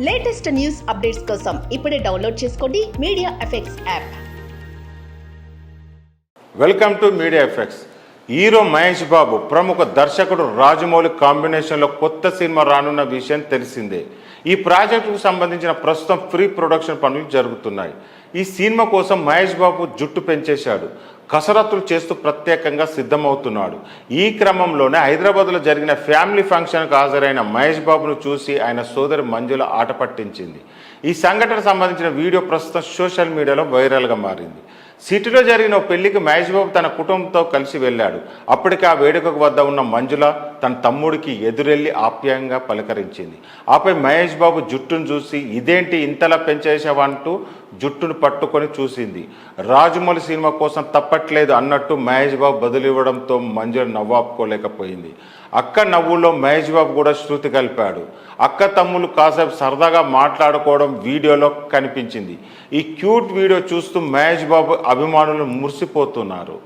Latest news updates కోసం ఇప్పుడే download చేసుకోండి media effects app. Welcome to media effects. Hero Mahesh Babu ప్రముఖ దర్శకుడు రాజమౌళి కాంబినేషన్లో కొత్త సినిమా రానున్న విషయం తెలిసిందే. ఈ ప్రాజెక్టుకు సంబంధించిన ప్రస్తుతం ప్రీ ప్రొడక్షన్ పనులు జరుగుతున్నాయి. ఈ సినిమా కోసం మహేష్ బాబు జుట్టు పెంచేశాడు, కసరత్తులు చేస్తూ ప్రత్యేకంగా సిద్ధమవుతున్నాడు. ఈ క్రమంలోనే హైదరాబాద్లో జరిగిన ఫ్యామిలీ ఫంక్షన్కు హాజరైన మహేష్ బాబును చూసి ఆయన సోదరి మంజుల ఆట పట్టించింది. ఈ సంఘటన సంబంధించిన వీడియో ప్రస్తుతం సోషల్ మీడియాలో వైరల్గా మారింది. సిటీలో జరిగిన ఓ పెళ్లికి మహేష్ బాబు తన కుటుంబంతో కలిసి వెళ్ళాడు. అప్పటికి ఆ వేడుకకు వద్ద ఉన్న మంజుల తన తమ్ముడికి ఎదురెళ్లి ఆప్యాయంగా పలకరించింది. ఆపై మహేష్ బాబు జుట్టును చూసి ఇదేంటి ఇంతలా పెంచేసావంటూ జుట్టును పట్టుకొని చూసింది. రాజమౌళి సినిమా కోసం తప్పట్లేదు అన్నట్టు మహేష్ బాబు బదులివ్వడంతో మంజుల నవ్వాపుకోలేకపోయింది. అక్క నవ్వుల్లో మహేష్ బాబు కూడా శృతి కలిపాడు. అక్క తమ్ముళ్ళు కాసేపు సరదాగా మాట్లాడుకోవడం వీడియోలో కనిపించింది. ఈ క్యూట్ వీడియో చూస్తూ మహేష్ బాబు అభిమానులు మురిసిపోతున్నారు.